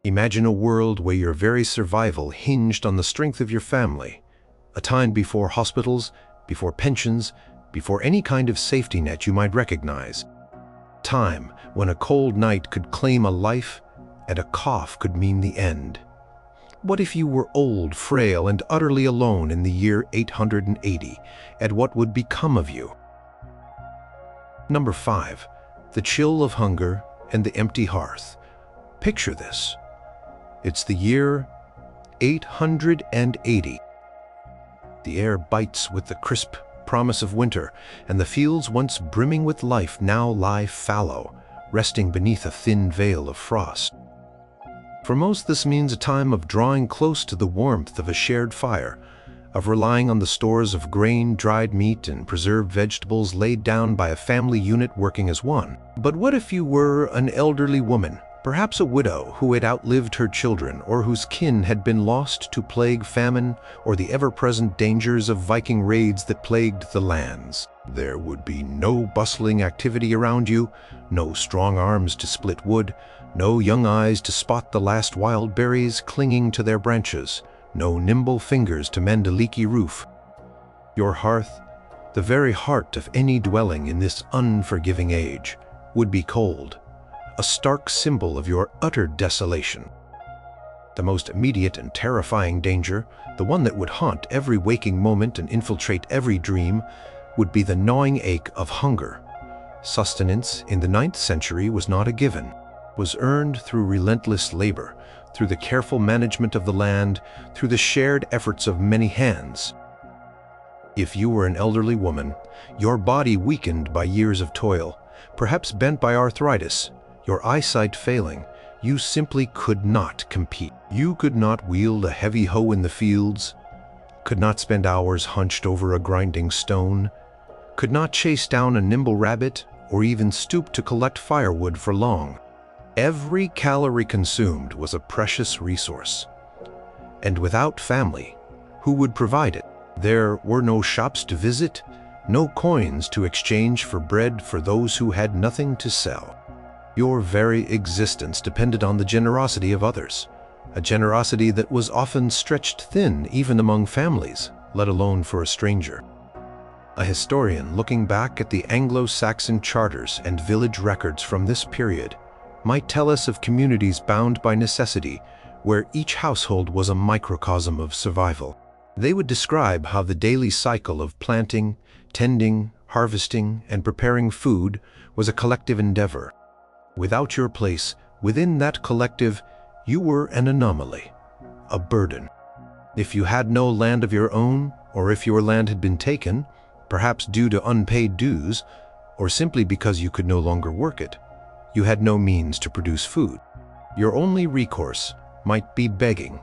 Imagine a world where your very survival hinged on the strength of your family, a time before hospitals, before pensions, before any kind of safety net you might recognize. Time when a cold night could claim a life and a cough could mean the end. What if you were old, frail, and utterly alone in the year 880, and what would become of you? Number 5. The chill of hunger and the empty hearth. Picture this. It's the year 880. The air bites with the crisp promise of winter, and the fields once brimming with life now lie fallow, resting beneath a thin veil of frost. For most, this means a time of drawing close to the warmth of a shared fire, of relying on the stores of grain, dried meat, and preserved vegetables laid down by a family unit working as one. But what if you were an elderly woman, perhaps a widow who had outlived her children, or whose kin had been lost to plague, famine, or the ever-present dangers of Viking raids that plagued the lands? There would be no bustling activity around you, no strong arms to split wood, no young eyes to spot the last wild berries clinging to their branches, no nimble fingers to mend a leaky roof. Your hearth, the very heart of any dwelling in this unforgiving age, would be cold, a stark symbol of your utter desolation. The most immediate and terrifying danger, the one that would haunt every waking moment and infiltrate every dream, would be the gnawing ache of hunger. Sustenance in the 9th century was not a given, was earned through relentless labor, through the careful management of the land, through the shared efforts of many hands. If you were an elderly woman, your body weakened by years of toil, perhaps bent by arthritis, your eyesight failing, you simply could not compete. You could not wield a heavy hoe in the fields, could not spend hours hunched over a grinding stone, could not chase down a nimble rabbit, or even stoop to collect firewood for long. Every calorie consumed was a precious resource. And without family, who would provide it? There were no shops to visit, no coins to exchange for bread for those who had nothing to sell. Your very existence depended on the generosity of others, a generosity that was often stretched thin even among families, let alone for a stranger. A historian looking back at the Anglo-Saxon charters and village records from this period might tell us of communities bound by necessity, where each household was a microcosm of survival. They would describe how the daily cycle of planting, tending, harvesting, and preparing food was a collective endeavor. Without your place within that collective, you were an anomaly, a burden. If you had no land of your own, or if your land had been taken, perhaps due to unpaid dues, or simply because you could no longer work it, you had no means to produce food. Your only recourse might be begging,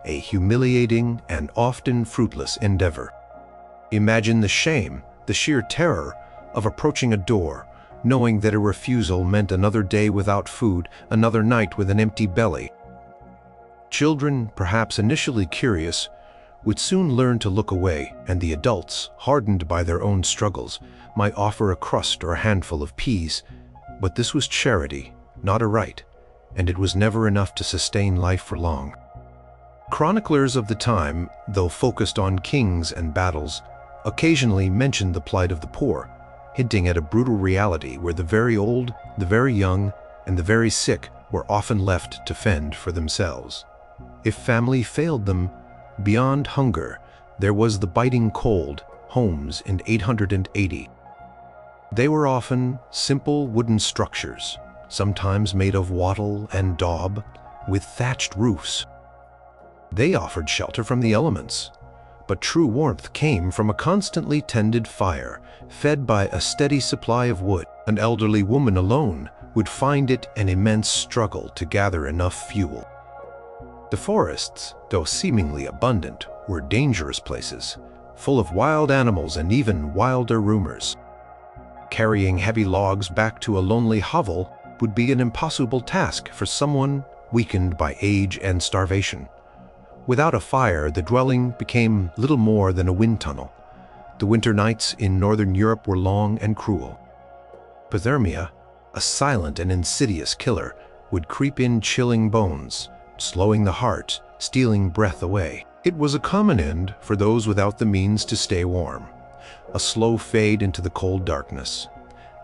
a humiliating and often fruitless endeavor. Imagine the shame, the sheer terror of approaching a door, knowing that a refusal meant another day without food, another night with an empty belly. Children, perhaps initially curious, would soon learn to look away, and the adults, hardened by their own struggles, might offer a crust or a handful of peas. But this was charity, not a right, and it was never enough to sustain life for long. Chroniclers of the time, though focused on kings and battles, occasionally mentioned the plight of the poor, hinting at a brutal reality where the very old, the very young, and the very sick were often left to fend for themselves. If family failed them, beyond hunger, there was the biting cold, homes in 880. They were often simple wooden structures, sometimes made of wattle and daub, with thatched roofs. They offered shelter from the elements, but true warmth came from a constantly tended fire, fed by a steady supply of wood. An elderly woman alone would find it an immense struggle to gather enough fuel. The forests, though seemingly abundant, were dangerous places, full of wild animals and even wilder rumors. Carrying heavy logs back to a lonely hovel would be an impossible task for someone weakened by age and starvation. Without a fire, the dwelling became little more than a wind tunnel. The winter nights in northern Europe were long and cruel. Hypothermia, a silent and insidious killer, would creep in, chilling bones, slowing the heart, stealing breath away. It was a common end for those without the means to stay warm, a slow fade into the cold darkness.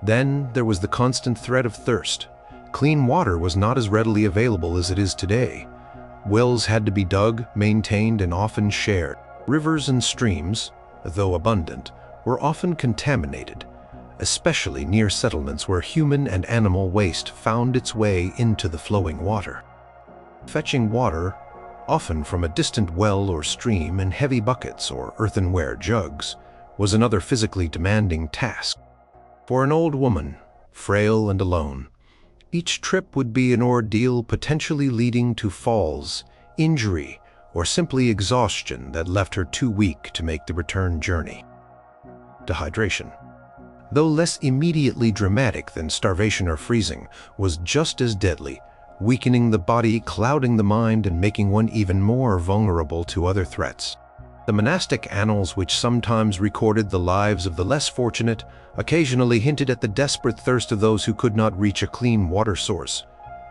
Then there was the constant threat of thirst. Clean water was not as readily available as it is today. Wells had to be dug, maintained, and often shared. Rivers and streams, though abundant, were often contaminated, especially near settlements where human and animal waste found its way into the flowing water. Fetching water, often from a distant well or stream in heavy buckets or earthenware jugs, was another physically demanding task. For an old woman, frail and alone, each trip would be an ordeal, potentially leading to falls, injury, or simply exhaustion that left her too weak to make the return journey. Dehydration, though less immediately dramatic than starvation or freezing, was just as deadly, weakening the body, clouding the mind, and making one even more vulnerable to other threats. The monastic annals, which sometimes recorded the lives of the less fortunate, occasionally hinted at the desperate thirst of those who could not reach a clean water source,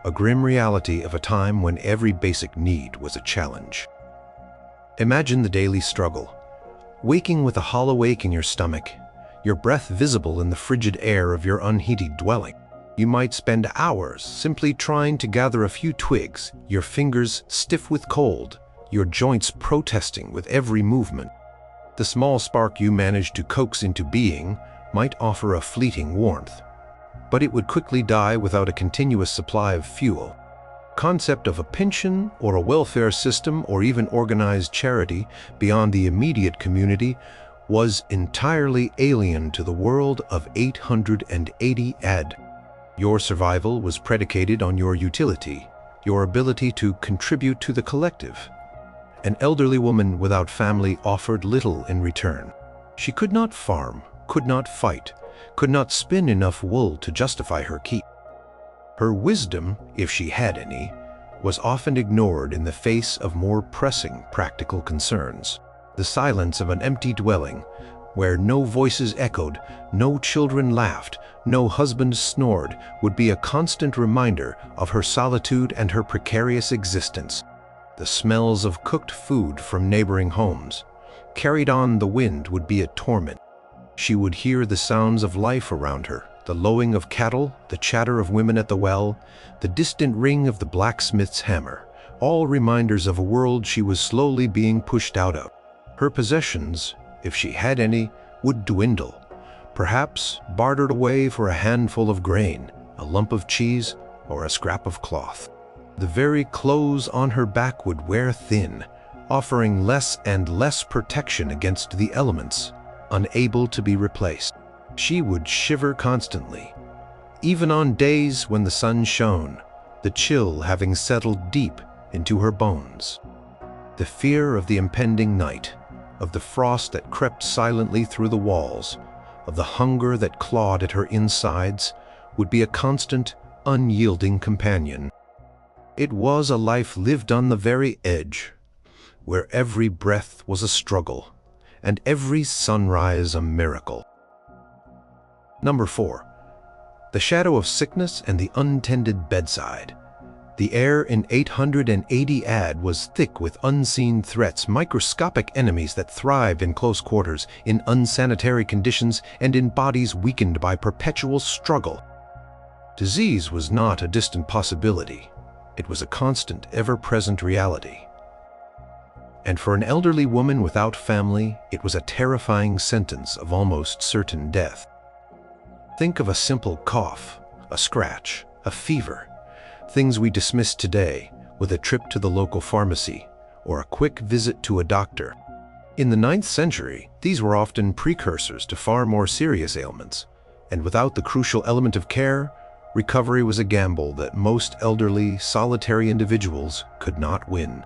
a grim reality of a time when every basic need was a challenge. Imagine the daily struggle. Waking with a hollow ache in your stomach, your breath visible in the frigid air of your unheated dwelling. You might spend hours simply trying to gather a few twigs, your fingers stiff with cold, your joints protesting with every movement. The small spark you managed to coax into being might offer a fleeting warmth, but it would quickly die without a continuous supply of fuel. Concept of a pension or a welfare system or even organized charity beyond the immediate community was entirely alien to the world of 880 AD. Your survival was predicated on your utility, your ability to contribute to the collective. An elderly woman without family offered little in return. She could not farm, could not fight, could not spin enough wool to justify her keep. Her wisdom, if she had any, was often ignored in the face of more pressing practical concerns. The silence of an empty dwelling, where no voices echoed, no children laughed, no husband snored, would be a constant reminder of her solitude and her precarious existence. The smells of cooked food from neighboring homes, carried on the wind, would be a torment. She would hear the sounds of life around her, the lowing of cattle, the chatter of women at the well, the distant ring of the blacksmith's hammer, all reminders of a world she was slowly being pushed out of. Her possessions, if she had any, would dwindle, perhaps bartered away for a handful of grain, a lump of cheese, or a scrap of cloth. The very clothes on her back would wear thin, offering less and less protection against the elements, unable to be replaced. She would shiver constantly, even on days when the sun shone, the chill having settled deep into her bones. The fear of the impending night, of the frost that crept silently through the walls, of the hunger that clawed at her insides, would be a constant, unyielding companion. It was a life lived on the very edge, where every breath was a struggle, and every sunrise a miracle. Number 4. The shadow of sickness and the untended bedside. The air in 880 AD was thick with unseen threats, microscopic enemies that thrived in close quarters, in unsanitary conditions, and in bodies weakened by perpetual struggle. Disease was not a distant possibility. It was a constant, ever-present reality. And for an elderly woman without family, it was a terrifying sentence of almost certain death. Think of a simple cough, a scratch, a fever, things we dismiss today with a trip to the local pharmacy or a quick visit to a doctor. In the 9th century, these were often precursors to far more serious ailments, and without the crucial element of care, recovery was a gamble that most elderly, solitary individuals could not win.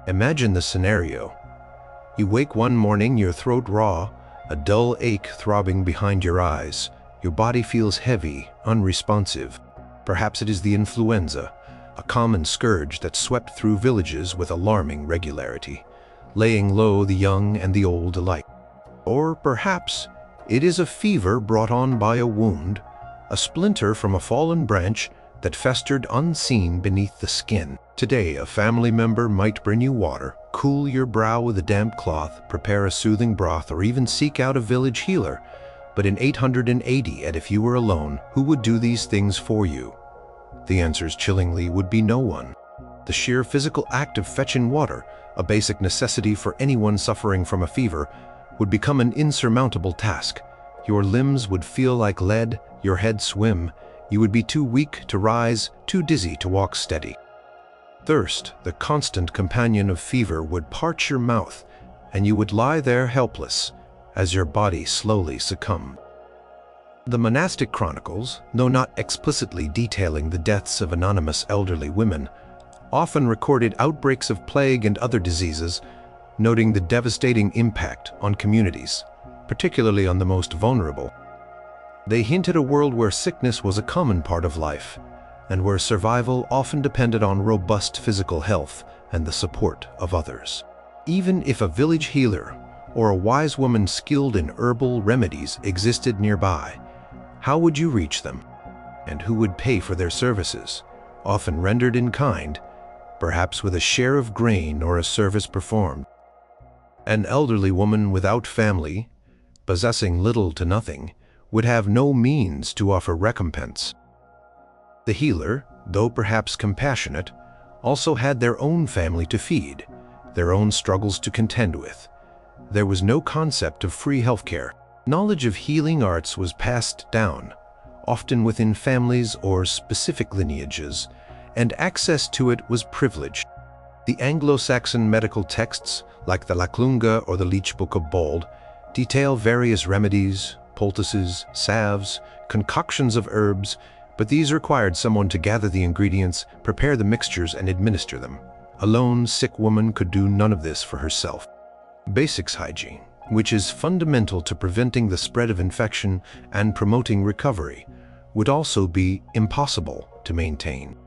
Imagine the scenario. You wake one morning, your throat raw, a dull ache throbbing behind your eyes. Your body feels heavy, unresponsive. Perhaps it is the influenza, a common scourge that swept through villages with alarming regularity, laying low the young and the old alike. Or perhaps it is a fever brought on by a wound, a splinter from a fallen branch that festered unseen beneath the skin. Today, a family member might bring you water, cool your brow with a damp cloth, prepare a soothing broth, or even seek out a village healer. But in 880, and if you were alone, who would do these things for you? The answers chillingly would be no one. The sheer physical act of fetching water, a basic necessity for anyone suffering from a fever, would become an insurmountable task. Your limbs would feel like lead, your head swim, you would be too weak to rise, too dizzy to walk steady. Thirst, the constant companion of fever, would parch your mouth, and you would lie there helpless as your body slowly succumbed. The monastic chronicles, though not explicitly detailing the deaths of anonymous elderly women, often recorded outbreaks of plague and other diseases, noting the devastating impact on communities, particularly on the most vulnerable. They hinted a world where sickness was a common part of life, and where survival often depended on robust physical health and the support of others. Even if a village healer or a wise woman skilled in herbal remedies existed nearby, how would you reach them? And who would pay for their services, often rendered in kind, perhaps with a share of grain or a service performed? An elderly woman without family, possessing little to nothing, would have no means to offer recompense. The healer, though perhaps compassionate, also had their own family to feed, their own struggles to contend with. There was no concept of free healthcare. Knowledge of healing arts was passed down, often within families or specific lineages, and access to it was privileged. The Anglo-Saxon medical texts, like the Laclunga or the Leech Book of Bald, detail various remedies, poultices, salves, concoctions of herbs, but these required someone to gather the ingredients, prepare the mixtures, and administer them. A lone, sick woman could do none of this for herself. Basics hygiene, which is fundamental to preventing the spread of infection and promoting recovery, would also be impossible to maintain.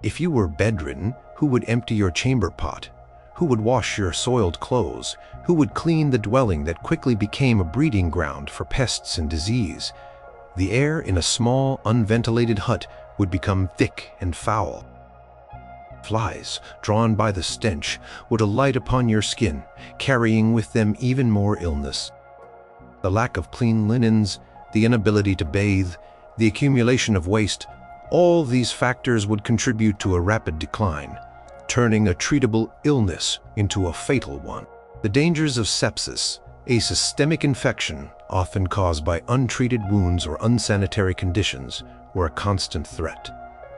If you were bedridden, who would empty your chamber pot? Who would wash your soiled clothes? Who would clean the dwelling that quickly became a breeding ground for pests and disease? The air in a small, unventilated hut would become thick and foul. Flies, drawn by the stench, would alight upon your skin, carrying with them even more illness. The lack of clean linens, the inability to bathe, the accumulation of waste, all these factors would contribute to a rapid decline, turning a treatable illness into a fatal one. The dangers of sepsis, a systemic infection often caused by untreated wounds or unsanitary conditions, were a constant threat.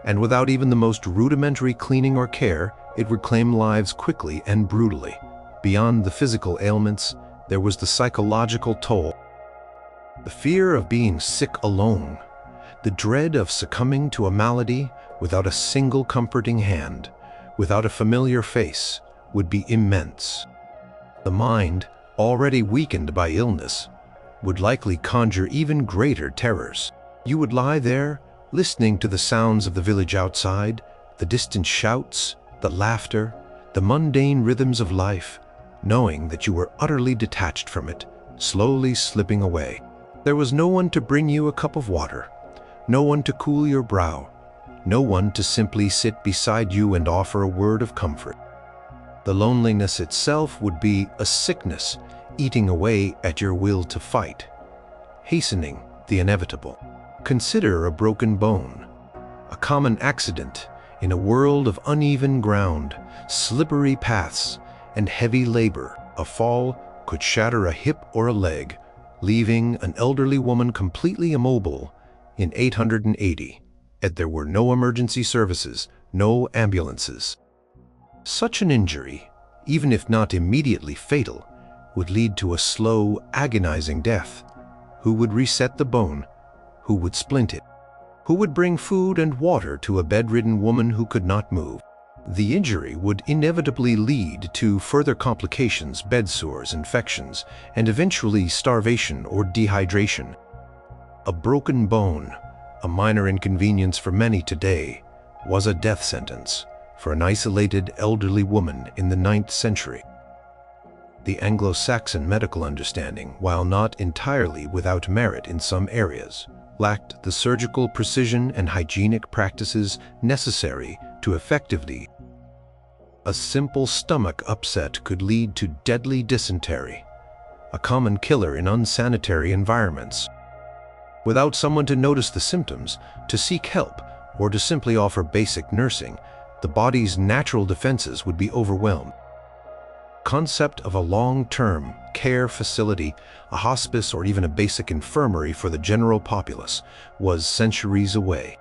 And without even the most rudimentary cleaning or care, it would claim lives quickly and brutally. Beyond the physical ailments, there was the psychological toll. The fear of being sick alone, the dread of succumbing to a malady without a single comforting hand, without a familiar face, would be immense. The mind, already weakened by illness, would likely conjure even greater terrors. You would lie there, listening to the sounds of the village outside, the distant shouts, the laughter, the mundane rhythms of life, knowing that you were utterly detached from it, slowly slipping away. There was no one to bring you a cup of water, no one to cool your brow, no one to simply sit beside you and offer a word of comfort. The loneliness itself would be a sickness eating away at your will to fight, hastening the inevitable. Consider a broken bone, a common accident in a world of uneven ground, slippery paths, and heavy labor. A fall could shatter a hip or a leg, leaving an elderly woman completely immobile in 880, and there were no emergency services, no ambulances. Such an injury, even if not immediately fatal, would lead to a slow, agonizing death. Who would reset the bone? Who would splint it? Who would bring food and water to a bedridden woman who could not move? The injury would inevitably lead to further complications, bed sores, infections, and eventually starvation or dehydration. A broken bone, a minor inconvenience for many today, was a death sentence for an isolated elderly woman in the 9th century. The Anglo-Saxon medical understanding, while not entirely without merit in some areas, lacked the surgical precision and hygienic practices necessary to effectively. A simple stomach upset could lead to deadly dysentery, a common killer in unsanitary environments. Without someone to notice the symptoms, to seek help, or to simply offer basic nursing, the body's natural defenses would be overwhelmed. Concept of a long-term care facility, a hospice, or even a basic infirmary for the general populace was centuries away.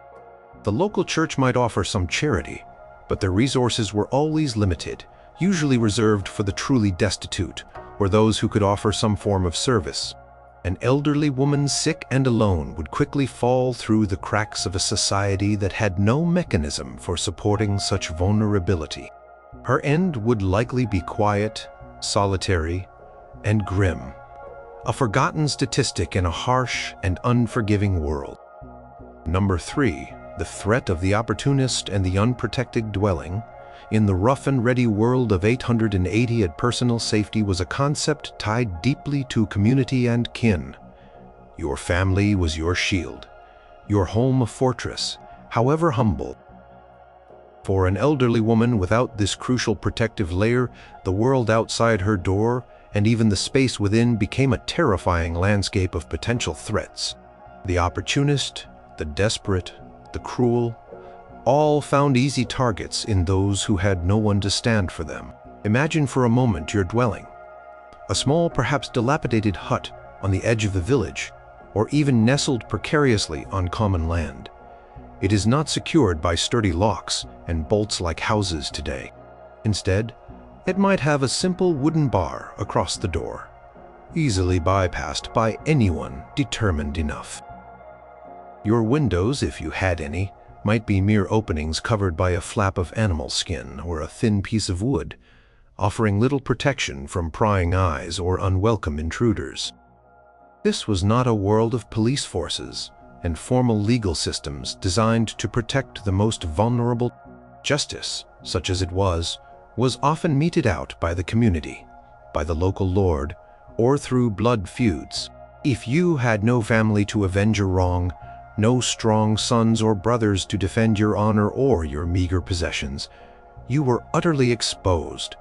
The local church might offer some charity, but their resources were always limited, usually reserved for the truly destitute or those who could offer some form of service. An elderly woman sick and alone would quickly fall through the cracks of a society that had no mechanism for supporting such vulnerability. Her end would likely be quiet, solitary, and grim, a forgotten statistic in a harsh and unforgiving world. Number 3. The threat of the opportunist and the unprotected dwelling. In the rough and ready world of 880 AD, personal safety was a concept tied deeply to community and kin. Your family was your shield, your home a fortress, however humble. For an elderly woman, without this crucial protective layer, the world outside her door and even the space within became a terrifying landscape of potential threats. The opportunist, the desperate, the cruel, all found easy targets in those who had no one to stand for them. Imagine for a moment your dwelling, a small, perhaps dilapidated hut on the edge of the village, or even nestled precariously on common land. It is not secured by sturdy locks and bolts like houses today. Instead, it might have a simple wooden bar across the door, easily bypassed by anyone determined enough. Your windows, if you had any, might be mere openings covered by a flap of animal skin or a thin piece of wood, offering little protection from prying eyes or unwelcome intruders. This was not a world of police forces and formal legal systems designed to protect the most vulnerable. Justice, such as it was often meted out by the community, by the local lord, or through blood feuds. If you had no family to avenge a wrong, no strong sons or brothers to defend your honor or your meager possessions, you were utterly exposed.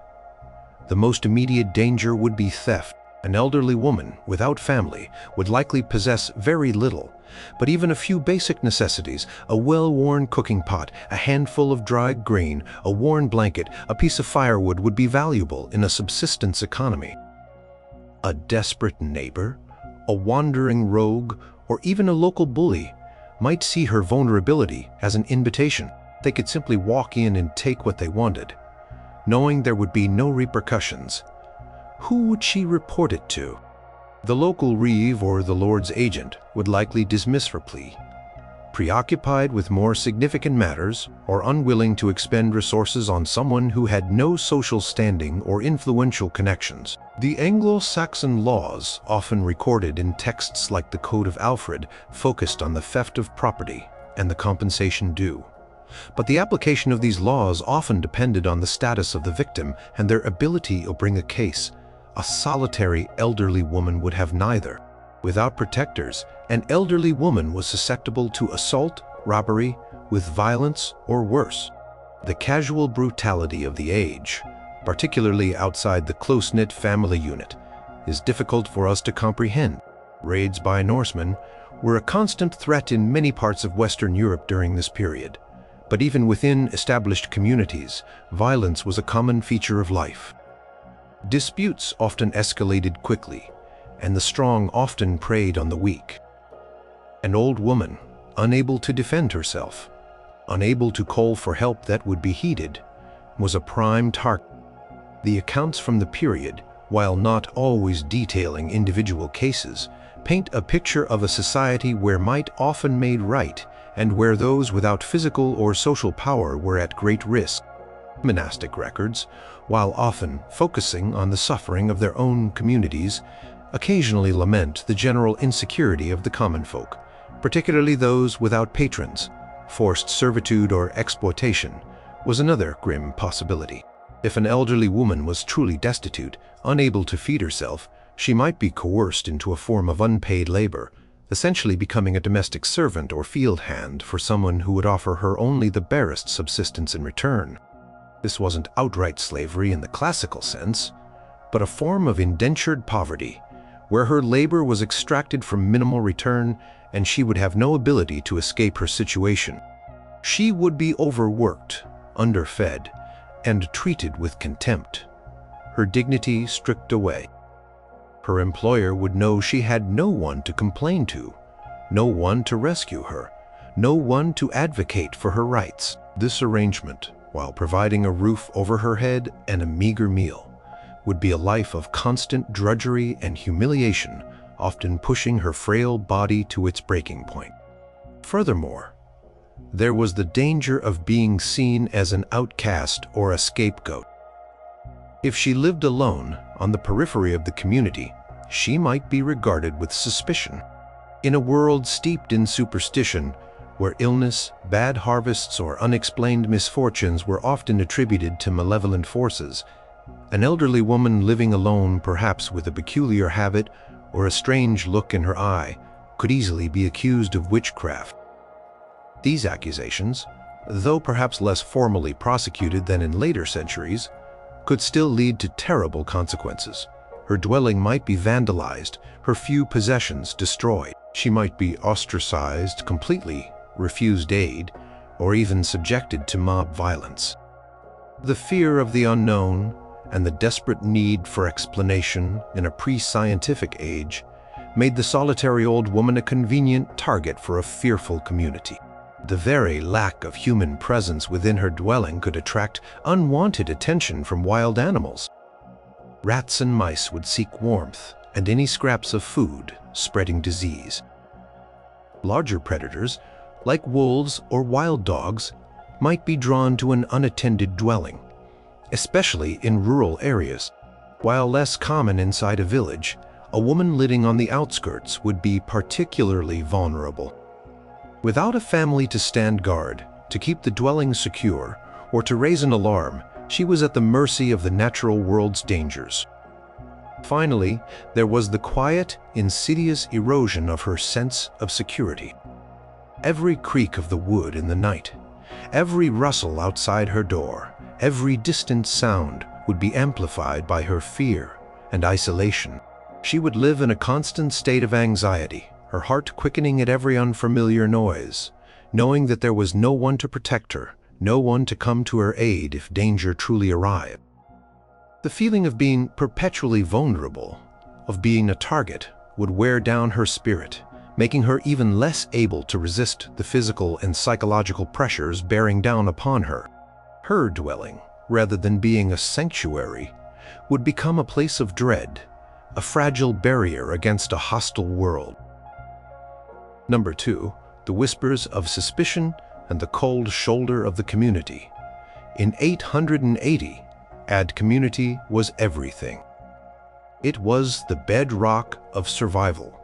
The most immediate danger would be theft. An elderly woman without family would likely possess very little, but even a few basic necessities, a well-worn cooking pot, a handful of dried grain, a worn blanket, a piece of firewood would be valuable in a subsistence economy. A desperate neighbor, a wandering rogue, or even a local bully might see her vulnerability as an invitation. They could simply walk in and take what they wanted, knowing there would be no repercussions. Who would she report it to? The local reeve or the lord's agent would likely dismiss her plea, preoccupied with more significant matters or unwilling to expend resources on someone who had no social standing or influential connections. The Anglo-Saxon laws, often recorded in texts like the Code of Alfred, focused on the theft of property and the compensation due. But the application of these laws often depended on the status of the victim and their ability to bring a case. A solitary elderly woman would have neither. Without protectors, an elderly woman was susceptible to assault, robbery, with violence, or worse. The casual brutality of the age, particularly outside the close-knit family unit, is difficult for us to comprehend. Raids by Norsemen were a constant threat in many parts of Western Europe during this period. But even within established communities, violence was a common feature of life. Disputes often escalated quickly, and the strong often preyed on the weak. An old woman, unable to defend herself, unable to call for help that would be heeded, was a prime target. The accounts from the period, while not always detailing individual cases, paint a picture of a society where might often made right and where those without physical or social power were at great risk. Monastic records, while often focusing on the suffering of their own communities, occasionally lament the general insecurity of the common folk, particularly those without patrons. Forced servitude or exploitation was another grim possibility. If an elderly woman was truly destitute, unable to feed herself, she might be coerced into a form of unpaid labor, essentially becoming a domestic servant or field hand for someone who would offer her only the barest subsistence in return. This wasn't outright slavery in the classical sense, but a form of indentured poverty, where her labor was extracted from minimal return and she would have no ability to escape her situation. She would be overworked, underfed, and treated with contempt, her dignity stripped away. Her employer would know she had no one to complain to, no one to rescue her, no one to advocate for her rights. This arrangement, while providing a roof over her head and a meager meal, would be a life of constant drudgery and humiliation, often pushing her frail body to its breaking point. Furthermore, there was the danger of being seen as an outcast or a scapegoat. If she lived alone on the periphery of the community, she might be regarded with suspicion. In a world steeped in superstition, where illness, bad harvests, or unexplained misfortunes were often attributed to malevolent forces, an elderly woman living alone, perhaps with a peculiar habit or a strange look in her eye, could easily be accused of witchcraft. These accusations, though perhaps less formally prosecuted than in later centuries, could still lead to terrible consequences. Her dwelling might be vandalized, her few possessions destroyed. She might be ostracized completely, refused aid, or even subjected to mob violence. The fear of the unknown and the desperate need for explanation in a pre-scientific age made the solitary old woman a convenient target for a fearful community. The very lack of human presence within her dwelling could attract unwanted attention from wild animals. Rats and mice would seek warmth and any scraps of food, spreading disease. Larger predators, like wolves or wild dogs, might be drawn to an unattended dwelling, especially in rural areas. While less common inside a village, a woman living on the outskirts would be particularly vulnerable. Without a family to stand guard, to keep the dwelling secure, or to raise an alarm, she was at the mercy of the natural world's dangers. Finally, there was the quiet, insidious erosion of her sense of security. Every creak of the wood in the night, every rustle outside her door, every distant sound would be amplified by her fear and isolation. She would live in a constant state of anxiety, her heart quickening at every unfamiliar noise, knowing that there was no one to protect her, no one to come to her aid if danger truly arrived. The feeling of being perpetually vulnerable, of being a target, would wear down her spirit, making her even less able to resist the physical and psychological pressures bearing down upon her. Her dwelling, rather than being a sanctuary, would become a place of dread, a fragile barrier against a hostile world. Number 2, the whispers of suspicion and the cold shoulder of the community. In 880, community was everything. It was the bedrock of survival,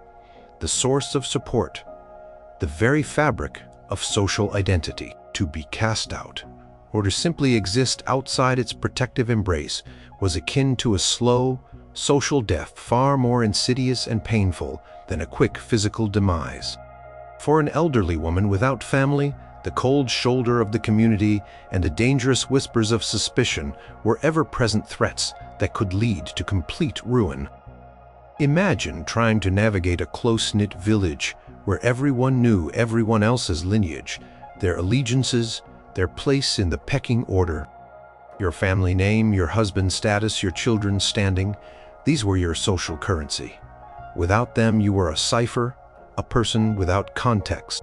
the source of support, the very fabric of social identity. To be cast out, or to simply exist outside its protective embrace, was akin to a slow, social death far more insidious and painful than a quick physical demise. For an elderly woman without family, the cold shoulder of the community and the dangerous whispers of suspicion were ever-present threats that could lead to complete ruin. Imagine trying to navigate a close-knit village where everyone knew everyone else's lineage, their allegiances, their place in the pecking order. Your family name, your husband's status, your children's standing, these were your social currency. Without them, you were a cipher, a person without context.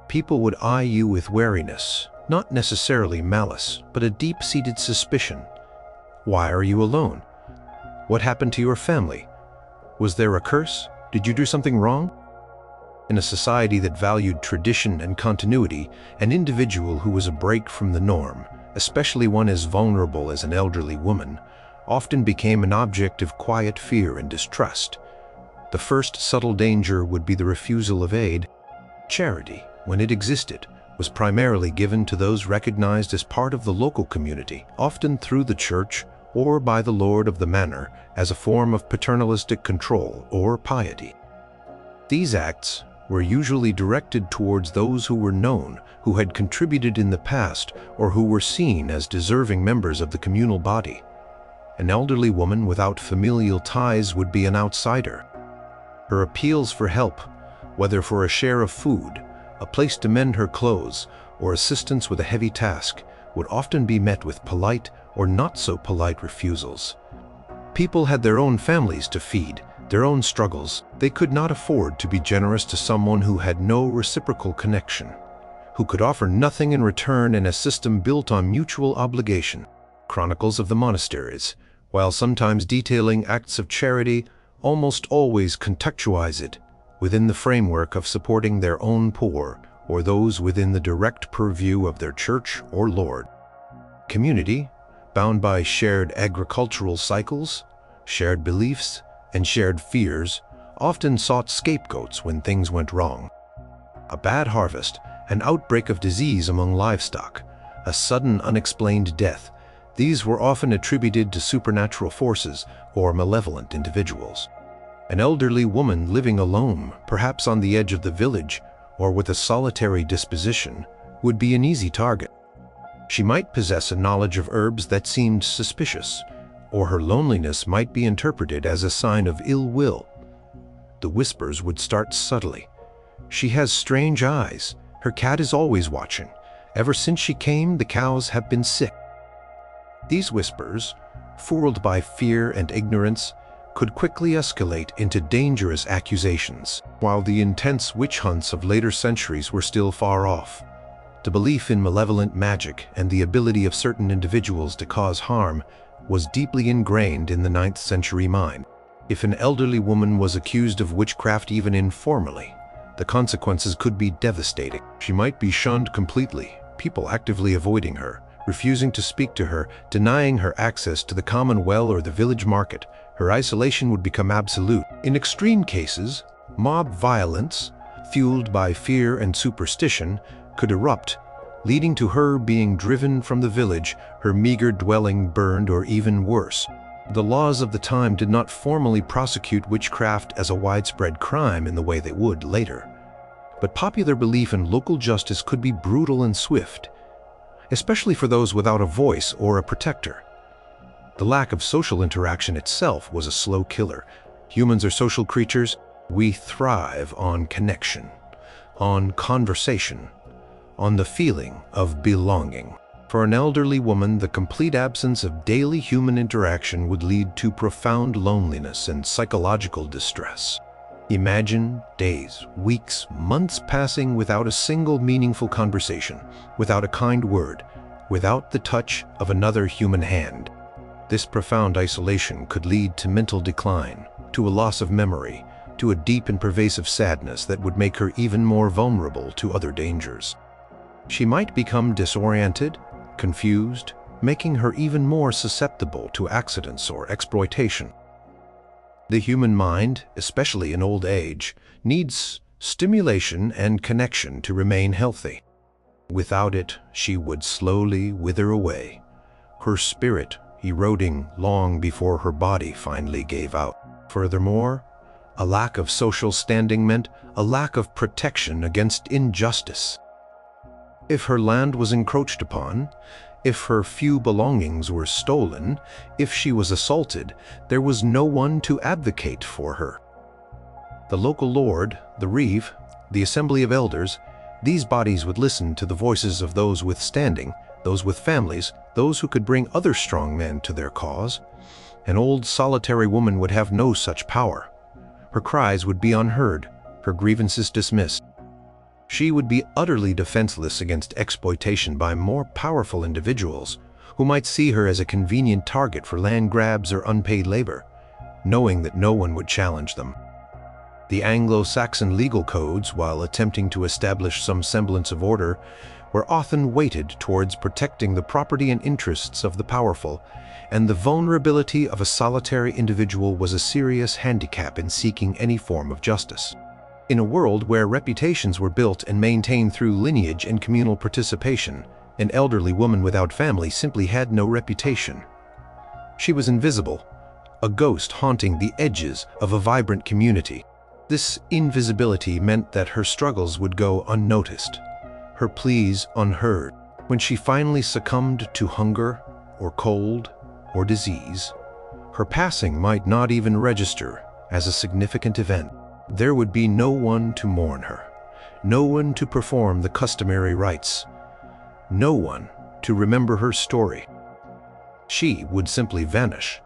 People would eye you with wariness, not necessarily malice, but a deep-seated suspicion. Why are you alone? What happened to your family? Was there a curse? Did you do something wrong? In a society that valued tradition and continuity, an individual who was a break from the norm, especially one as vulnerable as an elderly woman, often became an object of quiet fear and distrust. The first subtle danger would be the refusal of aid. Charity, when it existed, was primarily given to those recognized as part of the local community, often through the church or by the lord of the manor as a form of paternalistic control or piety. These acts were usually directed towards those who were known, who had contributed in the past, or who were seen as deserving members of the communal body. An elderly woman without familial ties would be an outsider. Her appeals for help, whether for a share of food, a place to mend her clothes, or assistance with a heavy task, would often be met with polite or not so polite refusals. People had their own families to feed, their own struggles. They could not afford to be generous to someone who had no reciprocal connection, who could offer nothing in return in a system built on mutual obligation. Chronicles of the monasteries, while sometimes detailing acts of charity, almost always contextualize it within the framework of supporting their own poor or those within the direct purview of their church or lord. Community, bound by shared agricultural cycles, shared beliefs, and shared fears, often sought scapegoats when things went wrong. A bad harvest, an outbreak of disease among livestock, a sudden unexplained death, these were often attributed to supernatural forces or malevolent individuals. An elderly woman living alone, perhaps on the edge of the village, or with a solitary disposition, would be an easy target. She might possess a knowledge of herbs that seemed suspicious, or her loneliness might be interpreted as a sign of ill will. The whispers would start subtly. She has strange eyes. Her cat is always watching. Ever since she came, the cows have been sick. These whispers, fooled by fear and ignorance, could quickly escalate into dangerous accusations, while the intense witch hunts of later centuries were still far off. The belief in malevolent magic and the ability of certain individuals to cause harm was deeply ingrained in the 9th century mind. If an elderly woman was accused of witchcraft even informally, the consequences could be devastating. She might be shunned completely, people actively avoiding her, refusing to speak to her, denying her access to the common well or the village market. Her isolation would become absolute. In extreme cases, mob violence, fueled by fear and superstition, could erupt, leading to her being driven from the village, her meager dwelling burned, or even worse. The laws of the time did not formally prosecute witchcraft as a widespread crime in the way they would later. But popular belief in local justice could be brutal and swift, especially for those without a voice or a protector. The lack of social interaction itself was a slow killer. Humans are social creatures. We thrive on connection, on conversation, on the feeling of belonging. For an elderly woman, the complete absence of daily human interaction would lead to profound loneliness and psychological distress. Imagine days, weeks, months passing without a single meaningful conversation, without a kind word, without the touch of another human hand. This profound isolation could lead to mental decline, to a loss of memory, to a deep and pervasive sadness that would make her even more vulnerable to other dangers. She might become disoriented, confused, making her even more susceptible to accidents or exploitation. The human mind, especially in old age, needs stimulation and connection to remain healthy. Without it, she would slowly wither away, her spirit eroding long before her body finally gave out. Furthermore, a lack of social standing meant a lack of protection against injustice. If her land was encroached upon, if her few belongings were stolen, if she was assaulted, there was no one to advocate for her. The local lord, the reeve, the assembly of elders, these bodies would listen to the voices of those with standing, those with families, those who could bring other strong men to their cause. An old solitary woman would have no such power. Her cries would be unheard, her grievances dismissed. She would be utterly defenseless against exploitation by more powerful individuals who might see her as a convenient target for land grabs or unpaid labor, knowing that no one would challenge them. The Anglo-Saxon legal codes, while attempting to establish some semblance of order, were often weighted towards protecting the property and interests of the powerful, and the vulnerability of a solitary individual was a serious handicap in seeking any form of justice. In a world where reputations were built and maintained through lineage and communal participation, an elderly woman without family simply had no reputation. She was invisible, a ghost haunting the edges of a vibrant community. This invisibility meant that her struggles would go unnoticed, her pleas unheard. When she finally succumbed to hunger or cold or disease, her passing might not even register as a significant event. There would be no one to mourn her, no one to perform the customary rites, no one to remember her story. She would simply vanish,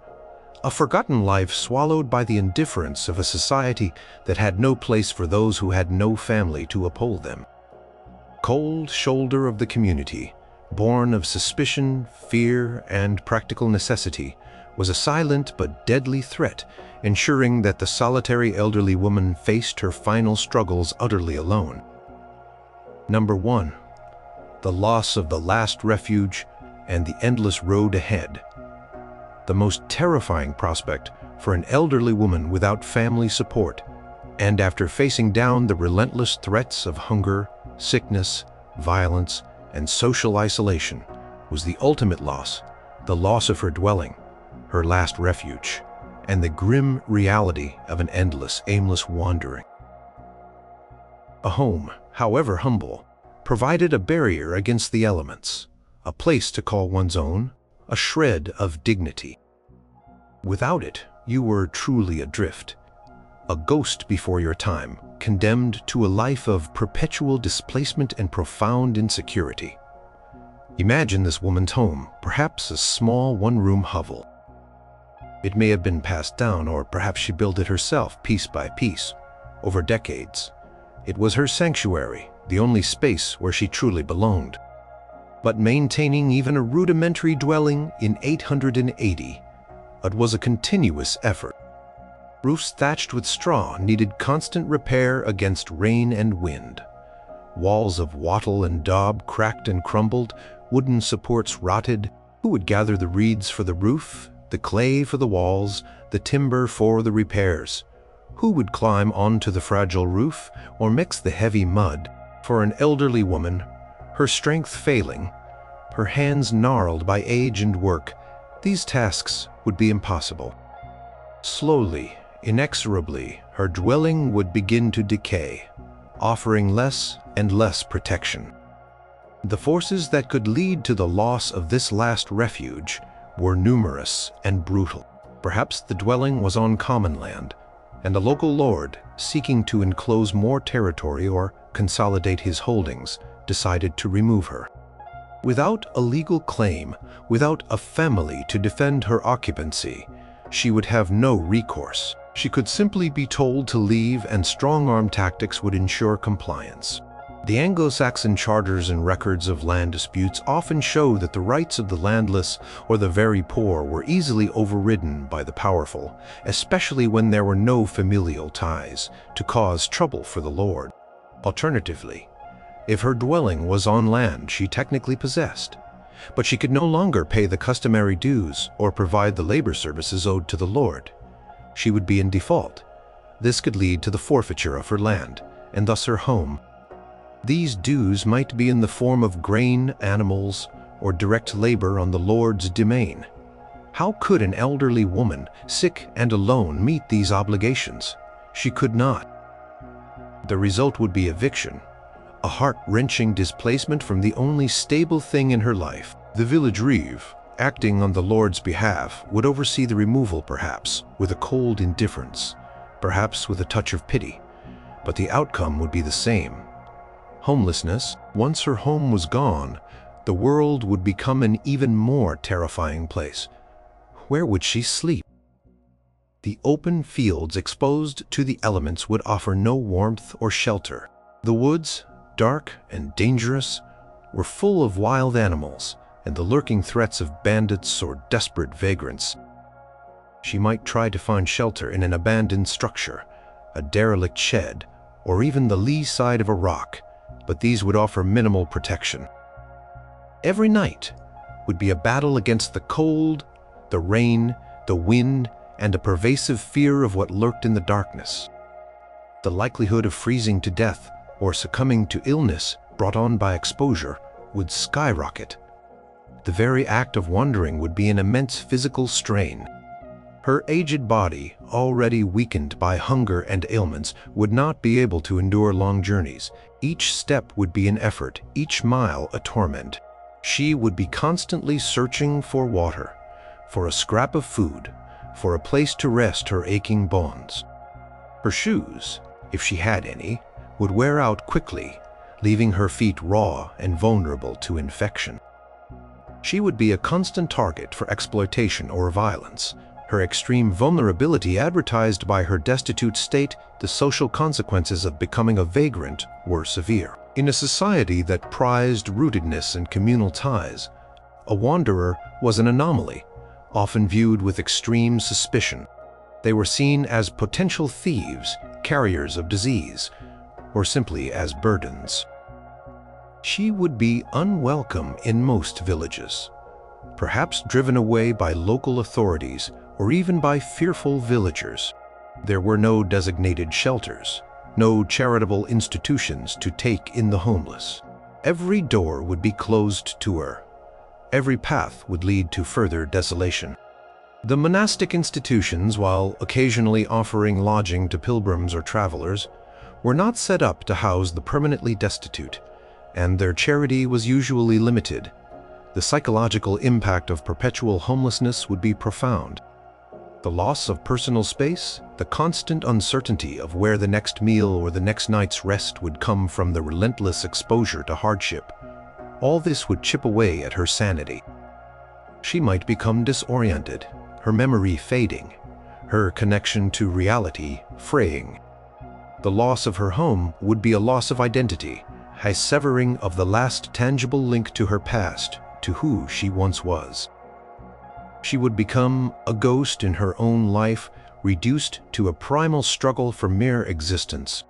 a forgotten life swallowed by the indifference of a society that had no place for those who had no family to uphold them. Cold shoulder of the community, born of suspicion, fear, and practical necessity, was a silent but deadly threat, ensuring that the solitary elderly woman faced her final struggles utterly alone. Number 1. The loss of the last refuge and the endless road ahead. The most terrifying prospect for an elderly woman without family support, and after facing down the relentless threats of hunger, sickness, violence, and social isolation, was the ultimate loss, the loss of her dwelling, her last refuge, and the grim reality of an endless, aimless wandering. A home, however humble, provided a barrier against the elements, a place to call one's own, a shred of dignity. Without it, you were truly adrift, a ghost before your time, condemned to a life of perpetual displacement and profound insecurity. Imagine this woman's home, perhaps a small one-room hovel. It may have been passed down, or perhaps she built it herself, piece by piece, over decades. It was her sanctuary, the only space where she truly belonged. But maintaining even a rudimentary dwelling in 880, it was a continuous effort. Roofs thatched with straw needed constant repair against rain and wind. Walls of wattle and daub cracked and crumbled, wooden supports rotted. Who would gather the reeds for the roof, the clay for the walls, the timber for the repairs? Who would climb onto the fragile roof or mix the heavy mud? For an elderly woman, her strength failing, her hands gnarled by age and work, these tasks would be impossible. Slowly, inexorably, her dwelling would begin to decay, offering less and less protection. The forces that could lead to the loss of this last refuge were numerous and brutal. Perhaps the dwelling was on common land, and a local lord, seeking to enclose more territory or consolidate his holdings, decided to remove her. Without a legal claim, without a family to defend her occupancy, she would have no recourse. She could simply be told to leave, and strong-arm tactics would ensure compliance. The Anglo-Saxon charters and records of land disputes often show that the rights of the landless or the very poor were easily overridden by the powerful, especially when there were no familial ties to cause trouble for the lord. Alternatively, if her dwelling was on land she technically possessed, but she could no longer pay the customary dues or provide the labor services owed to the lord, she would be in default. This could lead to the forfeiture of her land, and thus her home. These dues might be in the form of grain, animals, or direct labor on the lord's domain. How could an elderly woman, sick and alone, meet these obligations? She could not. The result would be eviction, a heart-wrenching displacement from the only stable thing in her life. The village reeve, acting on the lord's behalf, would oversee the removal, perhaps with a cold indifference, perhaps with a touch of pity, but the outcome would be the same. Homelessness. Once her home was gone, the world would become an even more terrifying place. Where would she sleep? The open fields exposed to the elements would offer no warmth or shelter. The woods, dark and dangerous, were full of wild animals and the lurking threats of bandits or desperate vagrants. She might try to find shelter in an abandoned structure, a derelict shed, or even the lee side of a rock, but these would offer minimal protection. Every night would be a battle against the cold, the rain, the wind, and a pervasive fear of what lurked in the darkness. The likelihood of freezing to death or succumbing to illness brought on by exposure would skyrocket. The very act of wandering would be an immense physical strain. Her aged body, already weakened by hunger and ailments, would not be able to endure long journeys. Each step would be an effort, each mile a torment. She would be constantly searching for water, for a scrap of food, for a place to rest her aching bones. Her shoes, if she had any, would wear out quickly, leaving her feet raw and vulnerable to infection. She would be a constant target for exploitation or violence. Her extreme vulnerability advertised by her destitute state, the social consequences of becoming a vagrant were severe. In a society that prized rootedness and communal ties, a wanderer was an anomaly, often viewed with extreme suspicion. They were seen as potential thieves, carriers of disease, or simply as burdens. She would be unwelcome in most villages, perhaps driven away by local authorities or even by fearful villagers. There were no designated shelters, no charitable institutions to take in the homeless. Every door would be closed to her. Every path would lead to further desolation. The monastic institutions, while occasionally offering lodging to pilgrims or travelers, were not set up to house the permanently destitute, and their charity was usually limited. The psychological impact of perpetual homelessness would be profound. The loss of personal space, the constant uncertainty of where the next meal or the next night's rest would come from the relentless exposure to hardship, all this would chip away at her sanity. She might become disoriented, her memory fading, her connection to reality fraying. The loss of her home would be a loss of identity, a severing of the last tangible link to her past, to who she once was. She would become a ghost in her own life, reduced to a primal struggle for mere existence.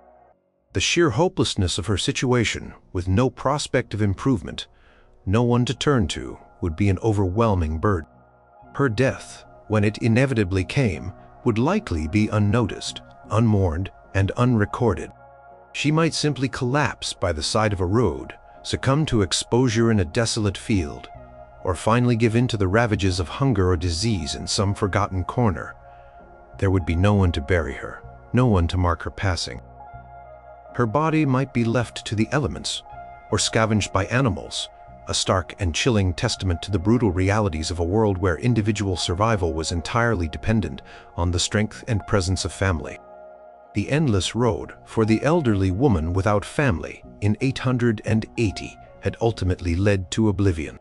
The sheer hopelessness of her situation, with no prospect of improvement, no one to turn to, would be an overwhelming burden. Her death, when it inevitably came, would likely be unnoticed, unmourned, and unrecorded. She might simply collapse by the side of a road, succumb to exposure in a desolate field, or finally give in to the ravages of hunger or disease in some forgotten corner. There would be no one to bury her, no one to mark her passing. Her body might be left to the elements, or scavenged by animals, a stark and chilling testament to the brutal realities of a world where individual survival was entirely dependent on the strength and presence of family. The endless road for the elderly woman without family in 880 had ultimately led to oblivion.